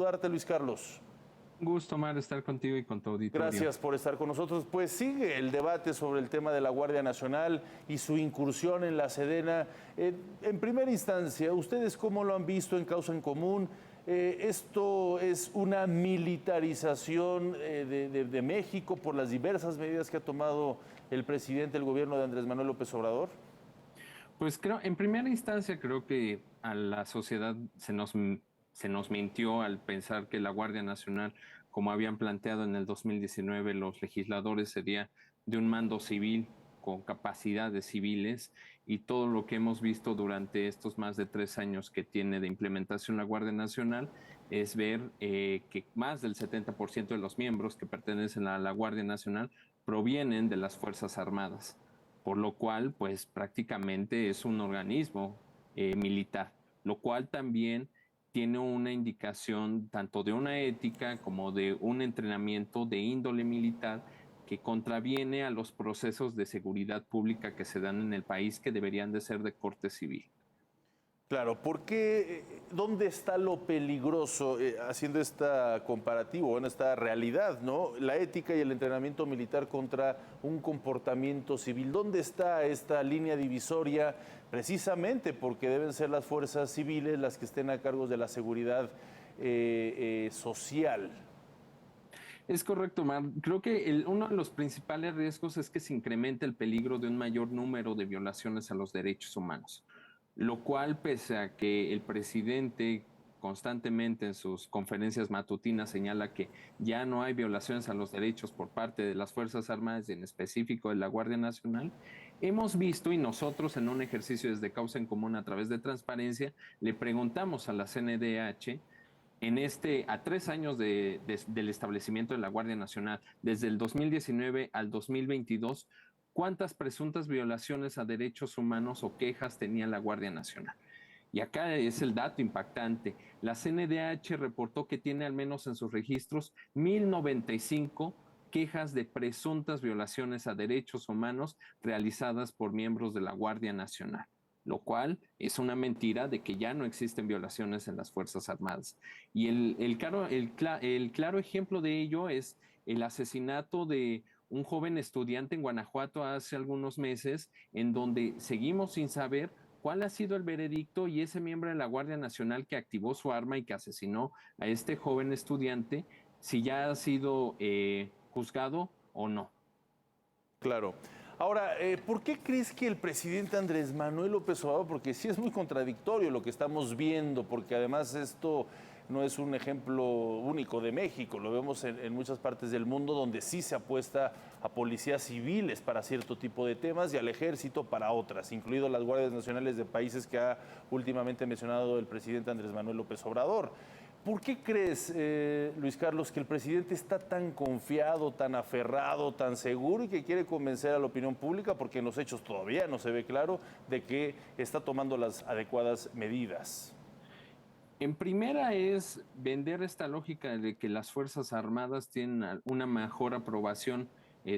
Saludarte, Luis Carlos. Un gusto, Omar, estar contigo y con tu auditorio. Gracias por estar con nosotros. Pues sigue el debate sobre el tema de la Guardia Nacional y su incursión en la Sedena. En primera instancia, ¿ustedes cómo lo han visto en Causa en Común? ¿Esto es una militarización de México por las diversas medidas que ha tomado el presidente del gobierno de Andrés Manuel López Obrador? Pues creo, en primera instancia, creo que a la sociedad se nos mintió al pensar que la Guardia Nacional, como habían planteado en el 2019 los legisladores, sería de un mando civil con capacidades civiles, y todo lo que hemos visto durante estos más de 3 años que tiene de implementación la Guardia Nacional es ver que más del 70% de los miembros que pertenecen a la Guardia Nacional provienen de las Fuerzas Armadas, por lo cual pues prácticamente es un organismo militar, lo cual también tiene una indicación tanto de una ética como de un entrenamiento de índole militar que contraviene a los procesos de seguridad pública que se dan en el país, que deberían de ser de corte civil. Claro, porque ¿dónde está lo peligroso haciendo esta comparativo, en esta realidad, ¿no? La ética y el entrenamiento militar contra un comportamiento civil. ¿Dónde está esta línea divisoria? Precisamente porque deben ser las fuerzas civiles las que estén a cargo de la seguridad social. Es correcto, Mar. Creo que uno de los principales riesgos es que se incremente el peligro de un mayor número de violaciones a los derechos humanos, lo cual, pese a que el presidente constantemente en sus conferencias matutinas señala que ya no hay violaciones a los derechos por parte de las Fuerzas Armadas, y en específico de la Guardia Nacional, hemos visto, y nosotros en un ejercicio desde Causa en Común a través de Transparencia, le preguntamos a la CNDH a 3 años del establecimiento de la Guardia Nacional, desde el 2019 al 2022, ¿cuántas presuntas violaciones a derechos humanos o quejas tenía la Guardia Nacional? Y acá es el dato impactante. La CNDH reportó que tiene al menos en sus registros 1,095 quejas de presuntas violaciones a derechos humanos realizadas por miembros de la Guardia Nacional, lo cual es una mentira de que ya no existen violaciones en las Fuerzas Armadas. Y el claro ejemplo de ello es el asesinato de un joven estudiante en Guanajuato hace algunos meses, en donde seguimos sin saber cuál ha sido el veredicto, y ese miembro de la Guardia Nacional que activó su arma y que asesinó a este joven estudiante, si ya ha sido juzgado o no. Claro. Ahora, ¿por qué crees que el presidente Andrés Manuel López Obrador, porque sí es muy contradictorio lo que estamos viendo, porque además esto no es un ejemplo único de México, lo vemos en muchas partes del mundo donde sí se apuesta a policías civiles para cierto tipo de temas y al ejército para otras, incluido las guardias nacionales de países que ha últimamente mencionado el presidente Andrés Manuel López Obrador? ¿Por qué crees, Luis Carlos, que el presidente está tan confiado, tan aferrado, tan seguro y que quiere convencer a la opinión pública, porque en los hechos todavía no se ve claro, de que está tomando las adecuadas medidas? En primera es vender esta lógica de que las Fuerzas Armadas tienen una mejor aprobación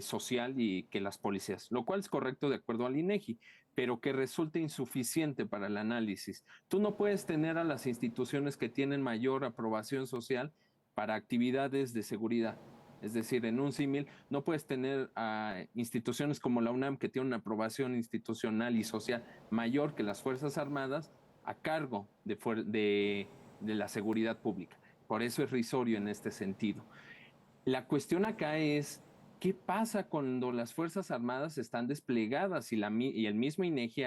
social y que las policías, lo cual es correcto de acuerdo al INEGI, pero que resulta insuficiente para el análisis. Tú no puedes tener a las instituciones que tienen mayor aprobación social para actividades de seguridad. Es decir, en un símil, no puedes tener a instituciones como la UNAM, que tiene una aprobación institucional y social mayor que las Fuerzas Armadas, a cargo de la seguridad pública. Por eso es risorio en este sentido. La cuestión acá es, ¿qué pasa cuando las Fuerzas Armadas están desplegadas y el mismo INEGI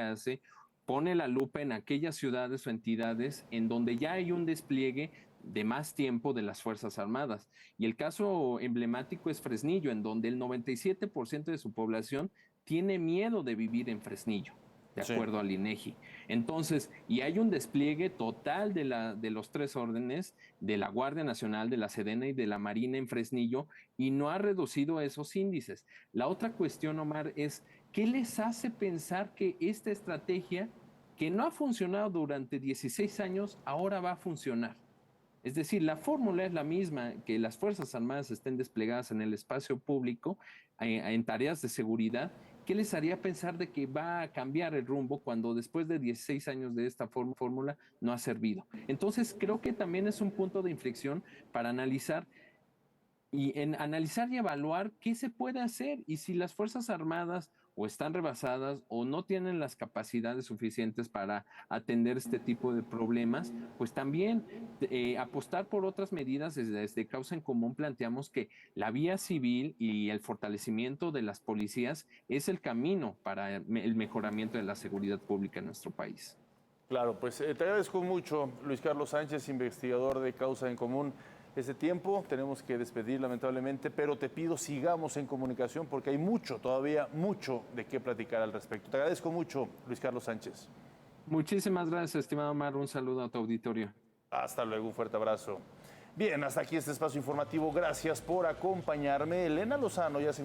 pone la lupa en aquellas ciudades o entidades en donde ya hay un despliegue de más tiempo de las Fuerzas Armadas? Y el caso emblemático es Fresnillo, en donde el 97% de su población tiene miedo de vivir en Fresnillo, de Sí. acuerdo al INEGI. Entonces, y hay un despliegue total de los tres órdenes, de la Guardia Nacional, de la Sedena y de la Marina en Fresnillo, y no ha reducido esos índices. La otra cuestión, Omar, es ¿qué les hace pensar que esta estrategia, que no ha funcionado durante 16 años, ahora va a funcionar? Es decir, la fórmula es la misma: que las Fuerzas Armadas estén desplegadas en el espacio público en tareas de seguridad, ¿qué les haría pensar de que va a cambiar el rumbo cuando después de 16 años de esta fórmula no ha servido? Entonces, creo que también es un punto de inflexión para analizar y evaluar qué se puede hacer y si las Fuerzas Armadas o están rebasadas o no tienen las capacidades suficientes para atender este tipo de problemas, pues también apostar por otras medidas. Desde Causa en Común planteamos que la vía civil y el fortalecimiento de las policías es el camino para el mejoramiento de la seguridad pública en nuestro país. Claro, pues te agradezco mucho, Luis Carlos Sánchez, investigador de Causa en Común. Ese tiempo tenemos que despedir lamentablemente, pero te pido sigamos en comunicación porque hay mucho, todavía mucho de qué platicar al respecto. Te agradezco mucho, Luis Carlos Sánchez. Muchísimas gracias, estimado Omar. Un saludo a tu auditorio. Hasta luego, un fuerte abrazo. Bien, hasta aquí este espacio informativo. Gracias por acompañarme. Elena Lozano ya se